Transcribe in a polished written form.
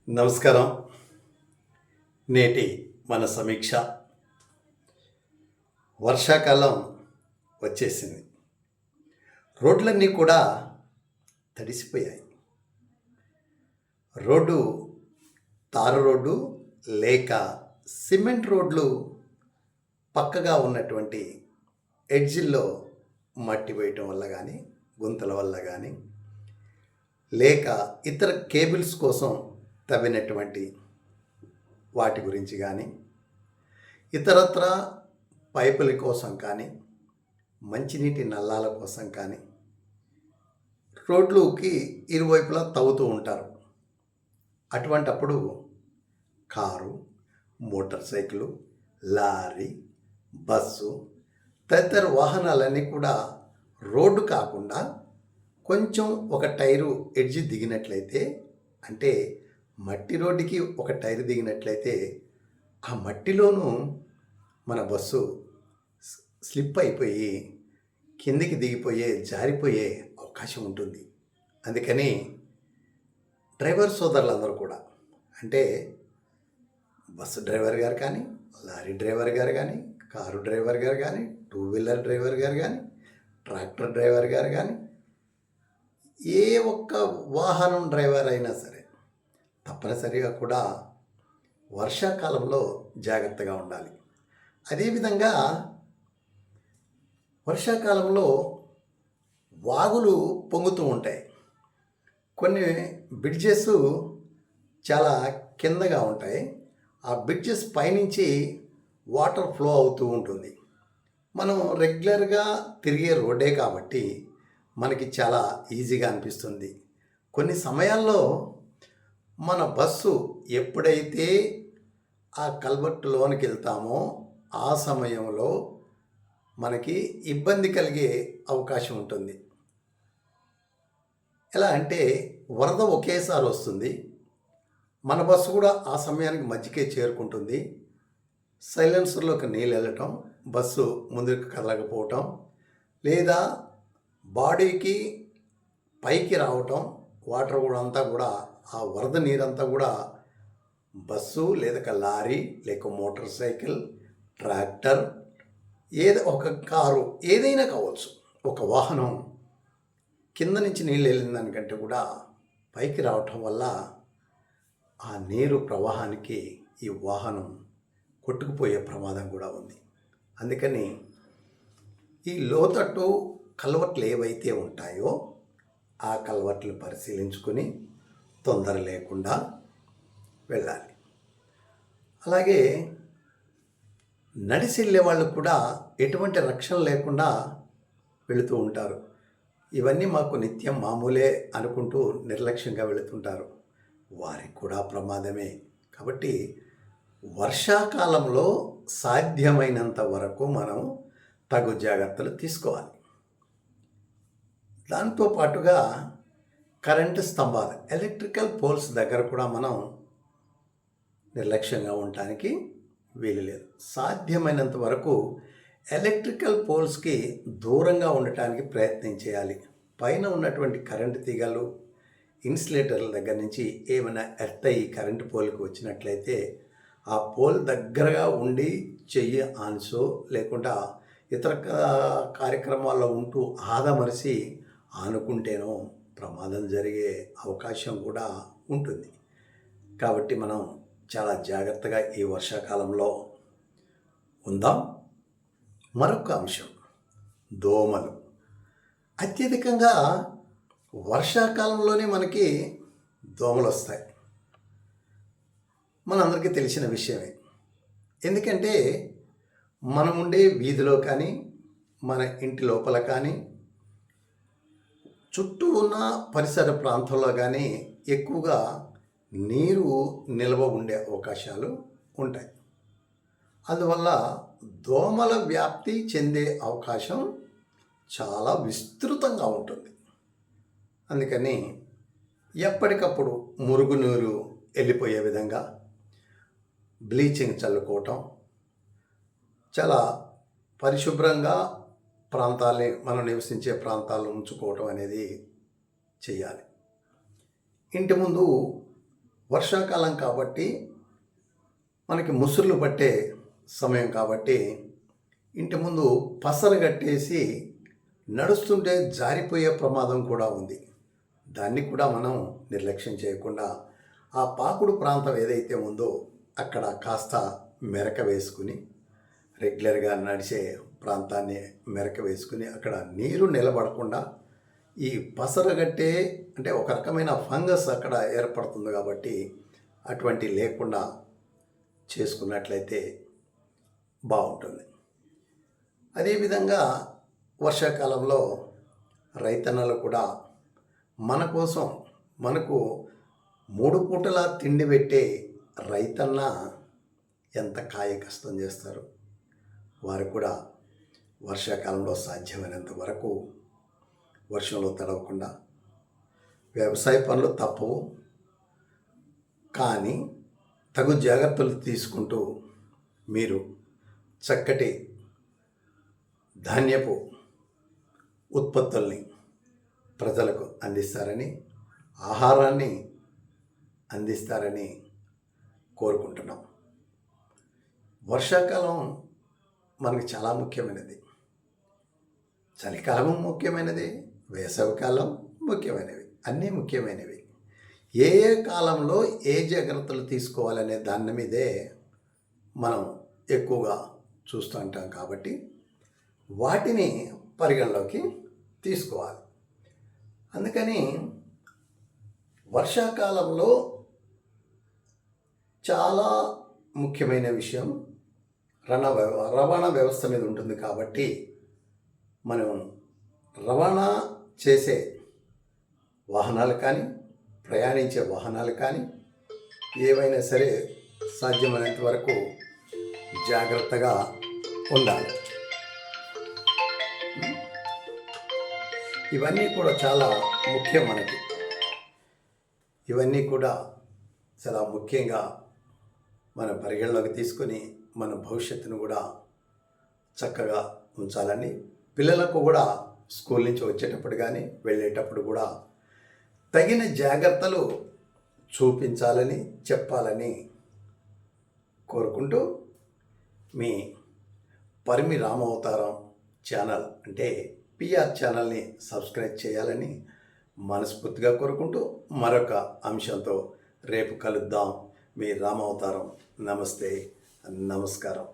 నమస్కారం. నేటి మన సమీక్ష వర్షాకాలం వచ్చేసింది. రోడ్లన్నీ కూడా తడిసిపోయాయి. రోడ్డు తారు రోడ్డు లేక సిమెంట్ రోడ్లు పక్కగా ఉన్నటువంటి ఎడ్జిల్లో మట్టి వేయటం వల్ల కానీ, గుంతల వల్ల కానీ, లేక ఇతర కేబుల్స్ కోసం తవ్వినటువంటి వాటి గురించి కానీ, ఇతరత్ర పైపుల కోసం కానీ, మంచినీటి నల్లాల కోసం కానీ రోడ్లుకి ఇరువైపులా తవ్వుతూ ఉంటారు. అటువంటప్పుడు car, motor cycle, lorry, bus తదితర వాహనాలన్నీ కూడా రోడ్డు కాకుండా కొంచెం ఒక టైరు ఎడ్జి దిగినట్లయితే, అంటే మట్టి రోడ్డుకి ఒక టైరు దిగినట్లయితే ఆ మట్టిలోనూ మన బస్సు స్లిప్ అయిపోయి కిందికి దిగిపోయే, జారిపోయే అవకాశం ఉంటుంది. అందుకని డ్రైవర్ సోదరులందరూ కూడా, అంటే బస్సు డ్రైవర్ గారు కానీ, లారీ డ్రైవర్ గారు కానీ, కారు డ్రైవర్ గారు కానీ, టూ వీలర్ డ్రైవర్ గారు కానీ, ట్రాక్టర్ డ్రైవర్ గారు కానీ, ఏ ఒక్క వాహనం డ్రైవర్ అయినా సరే తప్పనిసరిగా కూడా వర్షాకాలంలో జాగ్రత్తగా ఉండాలి. అదేవిధంగా వర్షాకాలంలో వాగులు పొంగుతూ ఉంటాయి. కొన్ని బ్రిడ్జెస్ చాలా కిందగా ఉంటాయి. ఆ బ్రిడ్జెస్ పైనుంచి వాటర్ ఫ్లో అవుతూ ఉంటుంది. మనం రెగ్యులర్గా తిరిగే రోడ్డే కాబట్టి మనకి చాలా ఈజీగా అనిపిస్తుంది. కొన్ని సమయాల్లో మన బస్సు ఎప్పుడైతే ఆ కల్వర్టు లోనికి వెళ్తామో ఆ సమయంలో మనకి ఇబ్బంది కలిగే అవకాశం ఉంటుంది. ఎలా అంటే వరద ఒకేసారి వస్తుంది, మన బస్సు కూడా ఆ సమయానికి మధ్యకే చేరుకుంటుంది. సైలెన్సర్లోకి నీళ్ళు వెళ్ళటం, బస్సు ముందుకు కదలకపోవటం, లేదా బాడీకి పైకి రావటం, వాటర్ కూడా అంతా కూడా ఆ వరద నీరంతా కూడా బస్సు లేదా లారీ లేక మోటార్ సైకిల్, ట్రాక్టర్, ఒక కారు ఏదైనా కావచ్చు, ఒక వాహనం కింద నుంచి నీళ్ళు వెళ్ళిన దానికంటే కూడా పైకి రావటం వల్ల ఆ నీరు ప్రవాహానికి ఈ వాహనం కొట్టుకుపోయే ప్రమాదం కూడా ఉంది. అందుకని ఈ లోతట్టు కల్వర్ట్లు ఏవైతే ఉంటాయో ఆ కల్వర్ట్లు పరిశీలించుకొని తొందర లేకుండా వెళ్ళాలి. అలాగే నడిచి వెళ్ళే వాళ్ళు కూడా ఎటువంటి రక్షణ లేకుండా వెళుతూ ఉంటారు. ఇవన్నీ మాకు నిత్యం మామూలే అనుకుంటూ నిర్లక్ష్యంగా వెళుతుంటారు. వారికి కూడా ప్రమాదమే. కాబట్టి వర్షాకాలంలో సాధ్యమైనంత వరకు మనం తగు జాగ్రత్తలు తీసుకోవాలి. దాంతో పాటుగా కరెంటు స్తంభాలు, ఎలక్ట్రికల్ పోల్స్ దగ్గర కూడా మనం నిర్లక్ష్యంగా ఉండటానికి వీలు లేదు. సాధ్యమైనంత వరకు ఎలక్ట్రికల్ పోల్స్కి దూరంగా ఉండటానికి ప్రయత్నం చేయాలి. పైన ఉన్నటువంటి కరెంటు తీగలు, ఇన్సులేటర్ల దగ్గర నుంచి ఏమైనా ఎర్త్ అయ్యి కరెంటు పోల్కి వచ్చినట్లయితే ఆ పోల్ దగ్గరగా ఉండి చెయ్యి ఆన్సో లేకుండా ఇతర కార్యక్రమాల్లో ఉంటూ ఆదమరిసి ఆనుకుంటేనో ప్రమాదం జరిగే అవకాశం కూడా ఉంటుంది. కాబట్టి మనం చాలా జాగ్రత్తగా ఈ వర్షాకాలంలో ఉందాం. మరొక అంశం, దోమలు. అత్యధికంగా వర్షాకాలంలోనే మనకి దోమలు వస్తాయి. మనందరికీ తెలిసిన విషయమే. ఎందుకంటే మనం ఉండే వీధిలో కానీ, మన ఇంటి లోపల కానీ, చుట్టూ ఉన్న పరిసర ప్రాంతంలో కానీ ఎక్కువగా నీరు నిల్వ ఉండే అవకాశాలు ఉంటాయి. అందువల్ల దోమల వ్యాప్తి చెందే అవకాశం చాలా విస్తృతంగా ఉంటుంది. అందుకని ఎప్పటికప్పుడు మురుగునీరు వెళ్ళిపోయే విధంగా బ్లీచింగ్ చల్లుకోవటం, చాలా పరిశుభ్రంగా ప్రాంతాల్ని, మనం నివసించే ప్రాంతాలను ఉంచుకోవటం అనేది చేయాలి. ఇంటి ముందు వర్షాకాలం కాబట్టి మనకి ముసుర్లు పట్టే సమయం కాబట్టి ఇంటి ముందు పసరు కట్టేసి నడుస్తుంటే జారిపోయే ప్రమాదం కూడా ఉంది. దాన్ని కూడా మనం నిర్లక్ష్యం చేయకుండా ఆ పాకుడు ప్రాంతం ఏదైతే ఉందో అక్కడ కాస్త మెరక వేసుకుని రెగ్యులర్గా నడిచే ప్రాంతాన్ని మెరక వేసుకుని అక్కడ నీరు నిలబడకుండా ఈ పసరగట్టే అంటే ఒక రకమైన ఫంగస్ అక్కడ ఏర్పడుతుంది కాబట్టి అటువంటి లేకుండా చేసుకున్నట్లయితే బాగుంటుంది. అదేవిధంగా వర్షాకాలంలో రైతన్నలు కూడా మన కోసం మనకు 3 పూటలా తిండి పెట్టే రైతన్న ఎంత కాయ కష్టం చేస్తారు. వారు కూడా వర్షాకాలంలో సాధ్యమైనంత వరకు వర్షంలో తడవకుండా వ్యవసాయ పనులు తప్పవు, కానీ తగు జాగ్రత్తలు తీసుకుంటూ మీరు చక్కటి ధాన్యపు ఉత్పత్తుల్ని ప్రజలకు అందిస్తారని, ఆహారాన్ని అందిస్తారని కోరుకుంటున్నాం. వర్షాకాలం మనకు చాలా ముఖ్యమైనది. చలికాలం ముఖ్యమైనది, వేసవికాలం ముఖ్యమైనవి, అన్నీ ముఖ్యమైనవి. ఏ ఏ కాలంలో ఏ జాగ్రత్తలు తీసుకోవాలనే దాని మీదే మనం ఎక్కువగా చూస్తూ ఉంటాం కాబట్టి వాటిని పరిగణలోకి తీసుకోవాలి. అందుకని వర్షాకాలంలో చాలా ముఖ్యమైన విషయం రవాణా వ్యవస్థ మీద ఉంటుంది కాబట్టి మనం రవాణా చేసే వాహనాలు కానీ ప్రయాణించే వాహనాలు కానీ ఏవైనా సరే సాధ్యమైనంత వరకు జాగ్రత్తగా ఉండాలి. ఇవన్నీ కూడా చాలా ముఖ్యం మనకి. ఇవన్నీ కూడా చాలా ముఖ్యంగా మన పరిగణలోకి తీసుకొని మన భవిష్యత్తును కూడా చక్కగా ఉంచాలని, పిల్లలకు కూడా స్కూల్ నుంచి వచ్చేటప్పుడు కానీ వెళ్ళేటప్పుడు కూడా తగిన జాగ్రత్తలు చూపించాలని చెప్పాలని కోరుకుంటూ మీ పరిమి రామావతారం ఛానల్ అంటే పిఆర్ ఛానల్ని సబ్స్క్రైబ్ చేయాలని మనస్ఫూర్తిగా కోరుకుంటూ మరొక అంశంతో రేపు కలుద్దాం. మీ రామావతారం. నమస్తే, నమస్కారం.